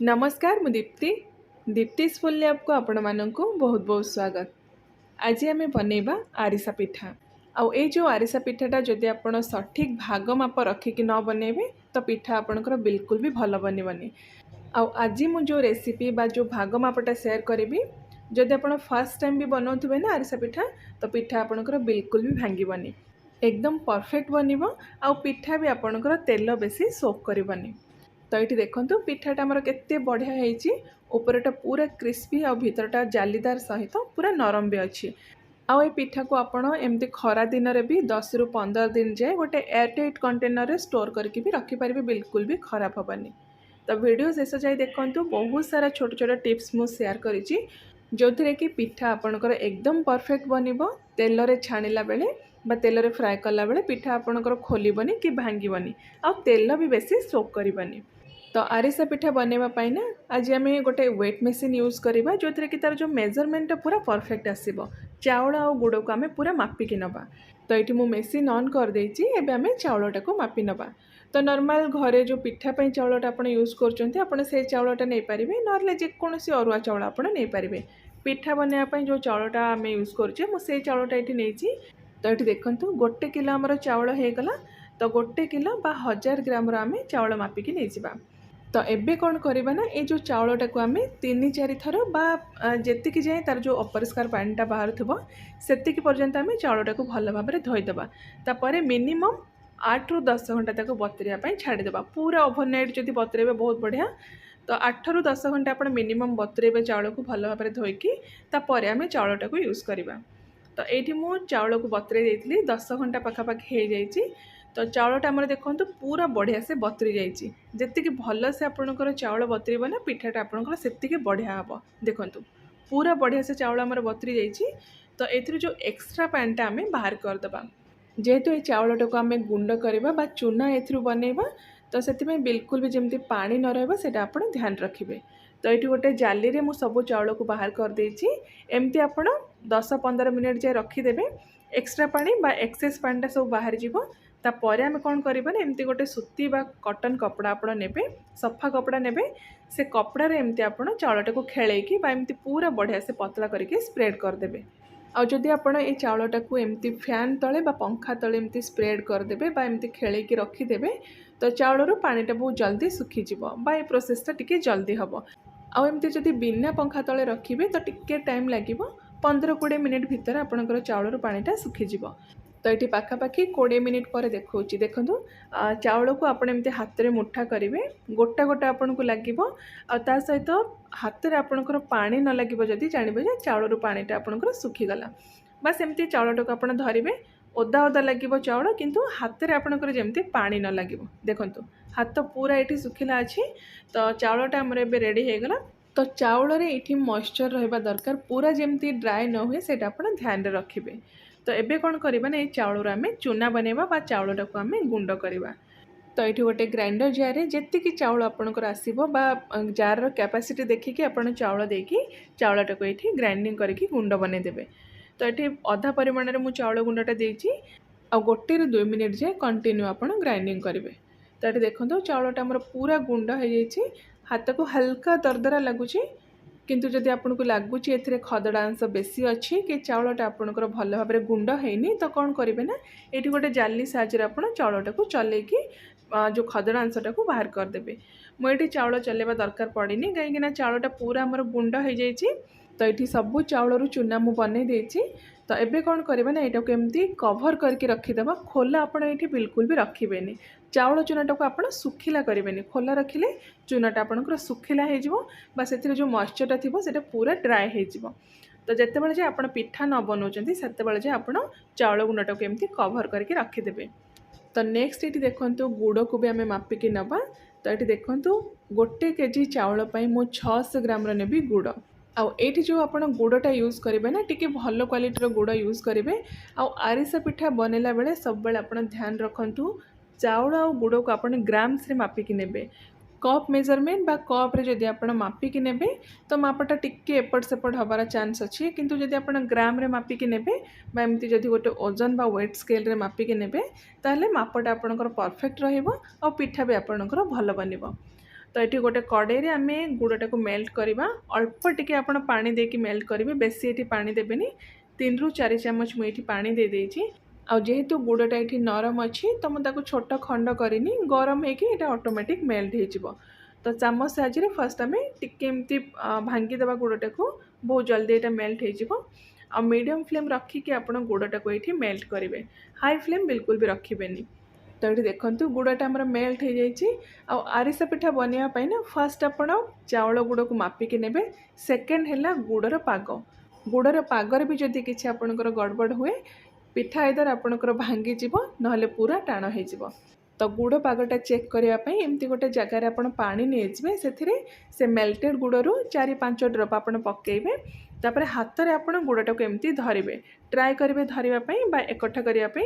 नमस्कार मु Deepti दीप्तिस full lab को आपण मानक बहुत बहुत स्वागत। आज आम बनैबा आरिसा पिठा। आउ ए जो आरिसा पिठाटा जदि आपण सठिक भाग माप रखिकी न बनैबे तो पिठा आपणकर बिल्कुल भी भल बनबनी। आउ आज मु जो रेसिपी बा जो भाग मापटा शेयर करी जदि आपण फर्स्ट टाइम भी बनाउथबे ना आरिसा पिठा तो पिठा आपणकर बिल्कुल भी भांगीबनी, एकदम परफेक्ट बनिबो। आउ पिठा भी आपणकर तेल बेसी सोक करबनी। तो ये देखो पिठाटा आमर केते बढ़िया होइछि, ऊपरटा पूरा क्रिस्पी आ भीतरटा जालीदार सहित पूरा नरम भी अच्छी। आउ ये पिठा को आपण एमती खरा दिन रे भी 10 रु 15 दिन जाए गोटे एयरटाइट कंटेनर रे स्टोर करके भी रखिपारे, बिल्कुल भी खराब हेनी। तो वीडियो शेष जाए देखु, बहुत सारा छोट छोट टिप्स मु शेयर करिछि जो थी कि पिठा आपणकर एकदम परफेक्ट बनिबो। तेल रे छाणिला बेले बा तेल रे फ्राए कला बेले पिठा आपणकर खोलिबनी कि भांगीबनी, आ तेल भी बेसी सोक करबनी। तो आरिसा पिठा बनवाई ना आज आम गोटे वेट मेसीन यूज करवा जो थी कि तार जो मेजरमेंट पूरा परफेक्ट आसब। चाउल आ गुड़ को आम पूरा मापिकी नवा। तो ये मु मेसीन ऑन कर देछि, एबे आम चाउलटा को मापी नवा। तो नॉर्मल घरे जो पिठा पई चाउलटा आपण यूज करछन्ते आपण से चाउलटा नै पारिबे, नरले जे कोनोसी अरुआ चाउल आपण नै पारिबे। पिठा बनवा पई जो चाउलटा आम यूज करछे मु से चाउलटा एठी नैछि। तो ये देखंतु 1 किलो हमर चाउल हे गला। तो 1 किलो बा 1000 ग्राम आम चाउल मापिकी नै जिबा। तो एबे कौन करबा ना ये जो चाउलटा को आम 3-4 थर बा जेतिकी जाए तार जो अपरिष्कार पानीटा बाहर थबो सेतिकी पर्यंत आम चाउलटा को भल भाव में धोईदेबा। तापर मिनिमम 8 रु 10 घंटा ताको बतरिया छाड़ीदेबा। पूरा ओवरनाइट जदि बतरेबे बहुत बढ़िया। तो 8 रु 10 घंटा आप मिनिमम बतरेबे चाउल को भल भाव में धोईकी तापर आम चाउलटा को यूज करवा। तो ये मु चाउल को बतरे देइथिली 10 घंटा पाखापाखि हो जाइए। तो चाउलटा आमर देखो पूरा बढ़िया से बतरी जाइए। जी भल से आपणकर चाउल बतरब ना पिठाटा आपणकर से बढ़िया हम। देखो पूरा बढ़िया से चाउल आमर बतरी जाइए। तो ये जो एक्स्ट्रा पानीटा आम बाहर करदे, जेहेतु ये चाउलटा को आम गुंड करवा बा चूना ए बनइबा, तो से बिल्कुल भी जमी पानी न रहा आप ध्यान रखिए। तो ये गोटे जाली रे मु सब चाउल को बाहर कर देछि। एमती आप 10-15 मिनट जाए रखिदेवे। एक्स्ट्रा पानी बा एक्सेस पानीटा सब बाहर जीवो। तापर आम कौन करबा ना एमती गोटे सूती बा कॉटन कपड़ा आपण नेबे, सफा कपड़ा नेबे। से कपड़ा रे एमती आपण चाउलटा को खेलेकी बा एमती पूरा बढ़िया से पतला करके स्प्रेड करदेबे। आ जदि आपण ए चाउलटा को एमती फैन तले बा पंखा तले एमती स्प्रेड करदेबे बा एमती खेलेकी रखिदेबे, तो चाउलर पानीटा बहुत जल्दी सुखी जीवो बा ए प्रोसेसटा टिके जल्दी हबो। आ एमती जदि बिना पंखा तले रखिबे तो टिके टाइम लागिबो। 15-20 मिनिट भितर आपणकर चाउलर पानीटा सुखी जीवो। तो ये पाखापाखि 20 मिनिट पर देखो देखु चाउल को आप एमती हाथ में मुठा करेंगे, गोटा गोटा आपन को लगे। ता सहित हाथ में आपंकर पानी न लगे जदि जानवे चाउल पानीटा आपंकर सुखीगला। बस एमती चाउलटा को आप धरवे, ओदा ओदा लगे चाउल, किंतु हाथ में आपंकर जमी पानी न लगे। देखु हाथ पूरा ये सुखिला अच्छी। तो चाउलटा आमर ए रेडी होगला। तो चाउल ये मॉइस्चर रहा दरकार, पूरा जमी ड्राए न हुए से ध्यान रखिए। तो एबे कौन करबा ना ये चाउल आम चूना बनवा बा चाउलटा को आम गुंड करवा। तो ये गोटे ग्राइंडर जार रे जेतिकी चाउल आपणकर आसीबो बा जार रो कैपेसिटी देखिकी आपण चाउल देकी चाउलटा को ये ग्राइंडिंग करके गुंड बने देबे। तो ये अधा परिमाण में मु चाउल गुंडटा देइछि। आ 1-2 मिनिट जाए कंटिन्यू आपण ग्राइंडिंग करेंगे। तो ये देखो चाउलटा आमर पूरा गुंड हो जाइए। हाथ को हल्का दरदरा लगुच, किंतु जदि आपन को लगुच ए खदड़ा अंश बेसी अच्छी कि चाउलटा आपनकर भल भाव में गुंड हैनी, तो कौन करेंगे ना ये गोटे जाली साहाଯ୍य आप चाउलटा को चलैकी जो खदड़ा अंशटा को बाहर करदे। मुझे चाउल चलेबा दरकार पड़ेनी, कहीं चाउलटा पूरा आमर गुंड हो जाइए। तो ये सबू चाउल चूना मु बनै देछि। तो एबे कौन करबा ना एटा को एमती कवर करके रखिदेबा। खोला आपण ये बिल्कुल भी रखिबेनी। चाउल चूनाटा को आप सुखिला करेंगे, खोला रखिले चूनाटा आपंकर सुखिला हो से जो मॉइस्चरटा थी से पूरा ड्राए हो। तो जिते बड़े आप पिठा न बनाऊँ से आप चाउल गुंडटा को एमती कवर करके रखिदेवे। तो नेक्स्ट ये देखो गुड़ को भी आम मापिकी नवा। तो ये देखो 1 केजी चाउल मु 600 ग्राम नेबी गुड़। आउ ये जो आप गुड़टा यूज करेंगे ना टिके भल क्वालिटीर गुड़ यूज करेंगे। आउ आरिसा पिठा बनैला बेले सब बेले आप ध्यान रखु चाउल आ गुड़ को आप ग्राम्स रे मापिकी नेबे। कप मेजरमेंट बा कप रे जदि आप मापिकी नेबे तो मापटा टिके एपट सेपट हबार चान्स अच्छी, किंतु जदि आप ग्राम रे मापिकी नेबे बा एमती जदि गोटे ओजन बा वेट स्केल रे मापिकी नेबे ताहले मापटा आपनकर परफेक्ट रहिबो और पिठा भी आपनकर भल बनिबो। तो ये गोटे कड़े आम गुड़टा को मेल्ट करवा अल्प टिके आप पानी देके मेल्ट करेंगे बेसी ये पानी देवेनि 3 ରୁ 4 चामच मुझे पानी दे देइछि जेहेतु गुड़टा ये नरम अच्छी तो मुझे छोट खंड करनी गरम होगी ऑटोमेटिक मेल्ट हो तो चामच साहाय्य फर्स्ट आम टिके एमती भांगीदे गुड़टा को बहुत जल्दी यहाँ मेल्ट हो आ मीडियम फ्लेम रखिकी आप गुड़टा को ये मेल्ट करेंगे हाई फ्लेम बिल्कुल भी रखिबेनी। तो ये देखो गुड़ाटा आमर मेल्ट हो जाइए आरिसा पिठा बनवाई ना फर्स्ट आपण चाउल गुड़ को मापिकी ने सेकेंड है गुड़र पाग गुड़र पागर भी जदि किसी आपणकर गड़बड़ हुए पिठा इधर आपणकर भांगीजी ना पूरा टाण हो तो गुड़ पागटा चेक करने एमती गोटे जगार आप पानी नहीं से मेल्टेड गुड़रू 4-5 ड्रप आप पकेबे तापर हाथ में आप गुड़टा को एमती धरवे ट्राए करेंगे धरवाई एकठा करने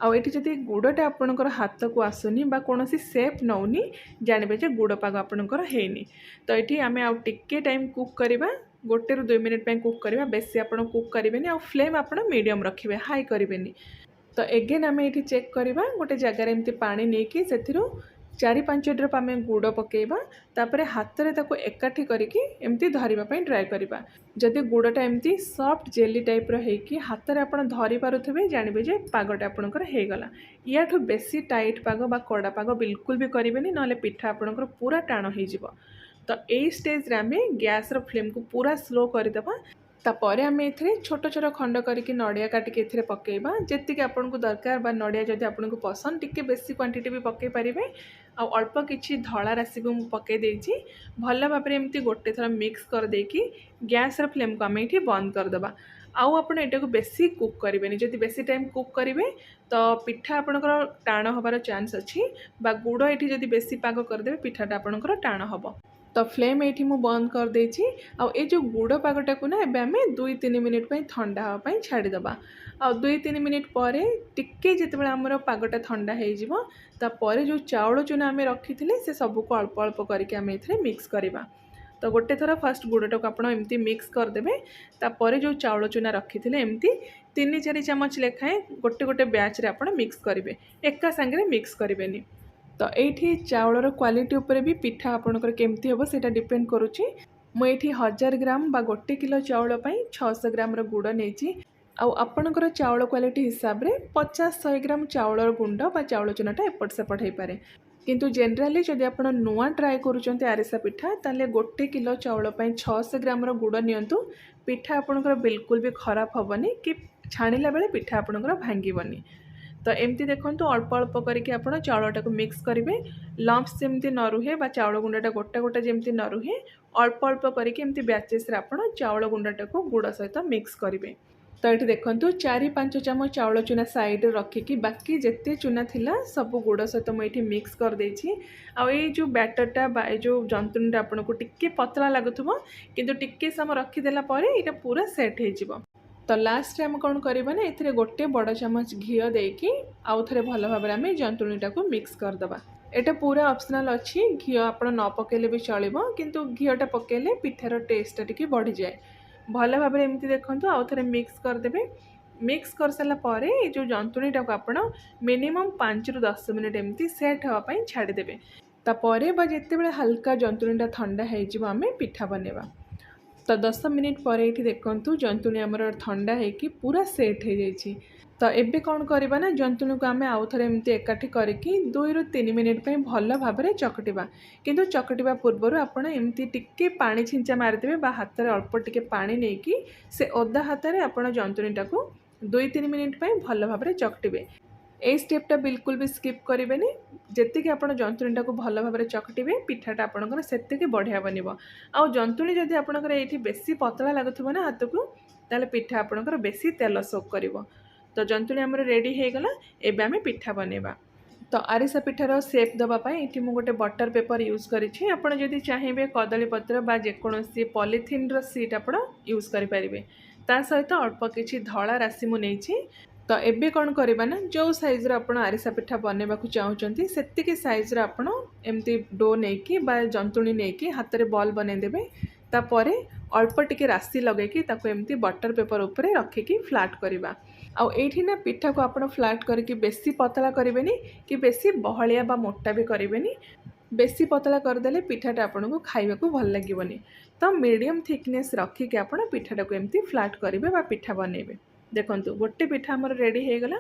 आठी जदि गुड़टा आपणकर हाथ को आसुनी कौन सेप नौनी जानवे जे गुड़ पाग आपणकर हैनी तो ये आम आउ टिके टाइम कुक करवा 1 ରୁ 2 मिनिट कुक करवा बेसी आप कुक करेंगे आ फ्लेम आप मीडियम रखिए हाई करेंगे। तो एगेन आम ये चेक करवा गोटे जगार एमती पानी नहीं कि 4-5 ड्रप आम गुड़ पकेबा तापर हाथ में ताको एकाठी करके एमती धरवाई ट्राए करवा जदि गुड़टा एमती सॉफ्ट जेली टाइप रही हाथ में आप धरी पारुथे जानवे जे पागटा आपणकर होगला याठू बेसी टाइट पाग बा कड़ा पाग बिल्कुल भी करेंगे ना पिठा आपणकर पूरा टाण हो तो यही स्टेज आम गैस फ्लेम को पूरा स्लो करदेबा तापर आम ए छोट छोट खंड करके नड़िया काटिक ए पकेबा जी आपन को दरकार बा नड़िया जदि आपन को पसंद टिके बेसी क्वांटिटी भी पके पारिबे आ अल्प किछि धड़ा राशि भी पके देछि भल भाव एमती गोटे थर मिक्स कर देकी गैस फ्लेम को आम ये बंद करदेबा आउ आपण एटा को बेसी कुक करेंगे जदि बेसी टाइम कुक करेंगे तो पिठा आपणकर टाण होबार चांस अच्छी बा गुड़ ये जदि बेसी पाग करदे पिठाटा आपणकर टाण हम तो फ्लेम ये बंद कर देछि आ ए जो गुड़ पागटा को ना एबे आमे 2-3 मिनिट ठंडा हाँपाई छाड़ीदबा आ 2-3 मिनिट पर टिके जितेबाला आमर पागटा ठंडा हो तापर जो चाउल चूना आम रखी से सबको अल्प अल्प करके आम ए मिक्स करवा तो गोटे थर फास्ट गुड़टा को आपड़ एमती मिक्स करदे तापर जो चाउल चूना रखी एमती 3-4 चामच लेखाएं गोटे गोटे बैच रे आप मिक्स करेंगे एका सांगे मिक्स करेंगे। तो ये चाउलर क्वालिटी उपर भी पिठा आपणकर केमती हम से डिपेंड करुच्ची मुझे 1000 ग्राम बा 1 किलो चाउल 600 ग्राम गुड़ नहीं आपणकर चाउल क्वालिटी हिसाब से 50-100 ग्राम चाउलर गुंड बा चाउल चूनाटा एपट सेपट हो पारे किंतु जनराली जदि आप नुआ ट्राए करुँच आरिसा पिठा ताले 1 किलो चाउल 600 ग्राम गुड़ नियंतु पिठा आपणकर बिल्कुल भी खराब हेनी कि छाणिला बेले पिठा आपणकर भांगीबनी। तो एमती देखो अल्प अल्प करके आप चाउलटा को मिक्स करेंगे लम्प्स जमती न रुहे बा चाउल गुंडाटा गोटा गोटा जमती न रुहे अल्प अल्प करके एमती बैचेस आप चाउल गुंडाटा को गुड़ सहित मिक्स करेंगे। तो ये देखो 4-5 चामच चाउल चूना साइड रखिकी बाकी जिते चूना थिला सब गुड़ सहित मुझे मिक्स कर देछि आ ये जो बैटरटा बा जो जंतुनीटा आपको टिके पतला लगुव किंतु टिके समय रखीदेला ये पूरा सेट हो तो लास्ट आम कौन करवा ना ये गोटे बड़ चामच घी देकी आउ थे भल भाव आम जंतुणीटा को मिक्स करदबा एटा पूरा ऑप्शनल अच्छी घी आप न पकेले भी चलो किंतु घीटा पकेले पिठार टेस्ट टी बढ़ी जाए भल भाव एमती देखो आउ थे मिक्स करदे मिक्स कर सारापर ये जो जंतुणीटा को आप मिनिमम 5 ରୁ 10 मिनिट एमती सेट हाँपाई छाड़ीदेवे तापर जिते बड़े हल्का जंतुणीटा ठंडा हो आम पिठा बनवा तो 10 मिनिट पर ये देखु जंतुणी आमर ठंडा होगी पूरा सेट हो जाइए तो एबे कौन करवा ना जंतुणी को आम आउ थे एमती एकाठी करके 2 ରୁ 3 मिनिट भल भाव चकटिबा किंतु चकटिबा पूर्वर आपड़ एमती टिके पानी छिंचा मारिदेवे बा हाथ में अल्प टिके पानी नहीं से ओदा हाथ में आप जंतुणीटा को 2-3 मिनिट भल भाव चकटिबे ए स्टेपटा बिल्कुल भी स्किप करेंगे जी आप जंतुणीटा को भल भाव चकटिबे पिठाटा आपंकर से बढ़िया बनब आउ जंतुणी जदि आपंकर ये बेसी पतला लगुव ना हाथ को ताले पिठा आपंकर बेसी तेल सोक कर तो जंतुणी आमर रेडी हो गला एबे आमे पिठा बनेबा। तो आरिसा पिठार सेप देवाई ये मुझे गोटे बटर पेपर यूज करी आप चाहिए कदली पत्र बा जेकोसी पॉलिथिन सीट आप यूज करेंगे ता सहित अल्प किसी धड़ा राशि मुझे तो एबे कौन करवा ना जो साइज आप आरिसा पिठा बनवा चाहते से साइज आप एमती डो नहीं बा जंतुणी नहीं हाथ में बॉल बनईदेवे तापर अल्प टिके राशि लगे एमती बटर पेपर उपरे रखिकी फ्लाट करवा आउ एठी ना पिठा को आप फ्लाट करके बेसी पतला करेंगे कि बेसी बहलिया बा मोटा भी करेंगे बेसी पतला करदेले पिठाटा आपको खाइबाकू भल लगिबनी। तो मीडियम थिकनेस रखिक आप पिठाटा को एमती फ्लाट करेंगे बा पिठा बनइबे। देखंतु गोटे पिठा हमर रेडी हो गला।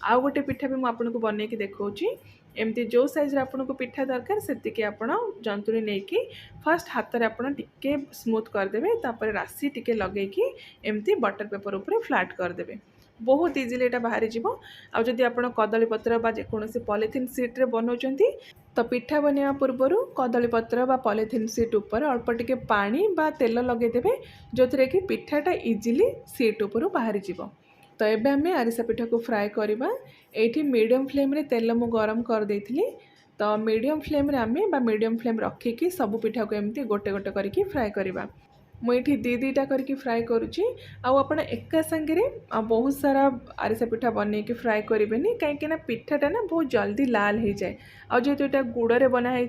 आउ गोटे पिठा भी आपको बनई की देखौची। एमती जो साइज आपको पिठा दरकार सेतिकी आपण जंतुरी नेकी फर्स्ट हाथ रे आपण टिके स्मूथ करदेबे। तापर राशि टिके लगेकी एमती बटर पेपर ऊपर फ्लाट करदेबे। बहुत इजिली एटा बाहरी जीवो। आ जदि आपण कदली पत्र बा जेकोसी पॉलिथिन सीट रे बनौचंती तो पिठा बनवा पूर्वर कदली पत्र बा पॉलिथिन सीट ऊपर अल्प टिके पानी बा तेल लगेदेवे जो थे कि पिठाटा इजिली सीट ऊपर बाहरी जीवो। तो एबे आमे आरिसा पिठा को फ्राए करवा। एठी मीडियम फ्लेम रे तेल मु गरम कर देथिली। तो मीडियम फ्लेम रे आमे बा मीडियम फ्लेम रखिकी सब पिठा को एमती गोटे गोटे करके फ्राए करवा। मुझे दीटा करके फ्राए करुच्ची। आप एका सांगे बहुत सारा आरिसा पिठा बनई कि फ्राए करेंगे कहीं पिठाटा ना बहुत जल्दी लाल हो जाए। आजेतु यहाँ गुड़ में बनाई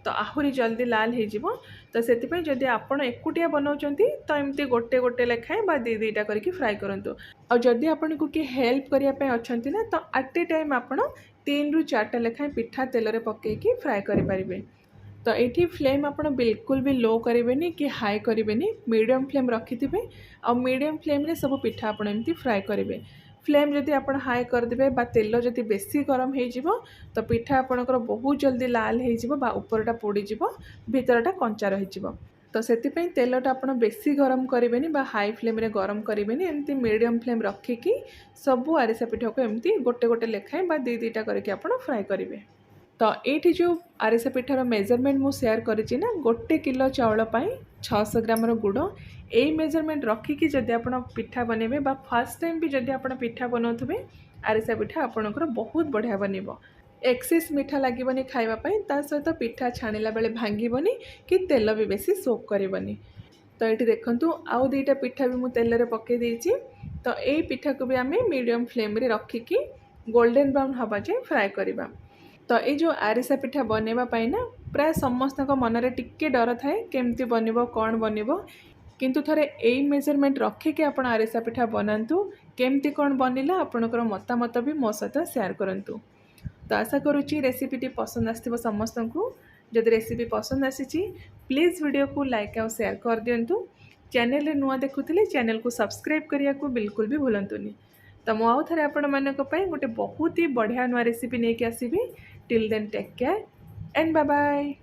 तो आहरी जल्दी लाल हो। तो से जदि आप एकुटिया बनाऊँच तो एमती गोटे गोटे लेखाएं बा दीटा करके फ्राए करूँ। आदि आपन को किए हेल्प करने अच्छा ना तो एट ए टाइम आप 3 ରୁ 4टा लेखाएं पिठा तेल में पकईकि फ्राए करें। तो ये फ्लेम आप बिल्कुल भी लो करेंगे कि हाई करेंगे। मीडियम फ्लेम रखि थे आ मीडियम फ्लेम रे सब पिठा आप एमती फ्राए करेंगे। फ्लेम जदि आप हाई करदे बा तेल जदि बेसी गरम हो तो पिठा आपणकर बहुत जल्दी लाल हो उपरटा पोड़ीज भीतरटा कंचा रही। तो से तेलटा आप बेसी गरम करेंगे बा हाई फ्लेम रे गरम करेंगे। एमती मीडियम फ्लेम रखिकी सबू आरिसा पिठा को एमती गोटे गोटे लेखाएं बा दीटा करके आप फ्राए करेंगे। तो ये जो आरिसा पिठार मेजरमेंट मु शेयर करिछि ना 1 किलो चाउल पाई 600 ग्राम गुड़ यही मेजरमेंट रखिकी जदि आप पिठा बनइबे बा फर्स्ट टाइम भी जदि आप पिठा बनाउथबे आरिसा पिठा आपणकर बहुत बढ़िया बनइबो। एक्सेस मीठा लगिबनी खाइबापई ता सहित पिठा छाणिला बेले भांगिबनी कि तेल भी बेसी सोक करिबनी। तो ये देखंतु आउ 2टा पिठा भी मु तेल रे पके देइछि। तो यही पिठा को भी आम मीडियम फ्लेम रे रखिकी गोल्डन ब्राउन हवा जाए फ्राए करवा। तो ये जो आरिसा पिठा बनवा ना प्राय समस्त मन में टिके डर थाए केमती बनइबो कौन बनइबो। किंतु थरे यही मेजरमेंट रखिकी आप आरिसा पिठा बनातु केमती कौन बनला आपणकर मतामत भी मो सहित शेयर करंतु। तो आशा करुच्ची रेसिपीटी पसंद आसथिबो समस्त को। जदि रेसिपी पसंद आसी प्लीज़ वीडियो को लाइक और शेयर कर दिंतु। चैनल रे नुआ देखुथिले चैनल को सब्सक्राइब करिया को बिल्कुल भी भूलंतुनी। तो मु आउ थरे आपण मानक पई गोटे बहुत ही बढ़िया नुआ रेसिपी लेके आसीबी। Till then take care and bye bye.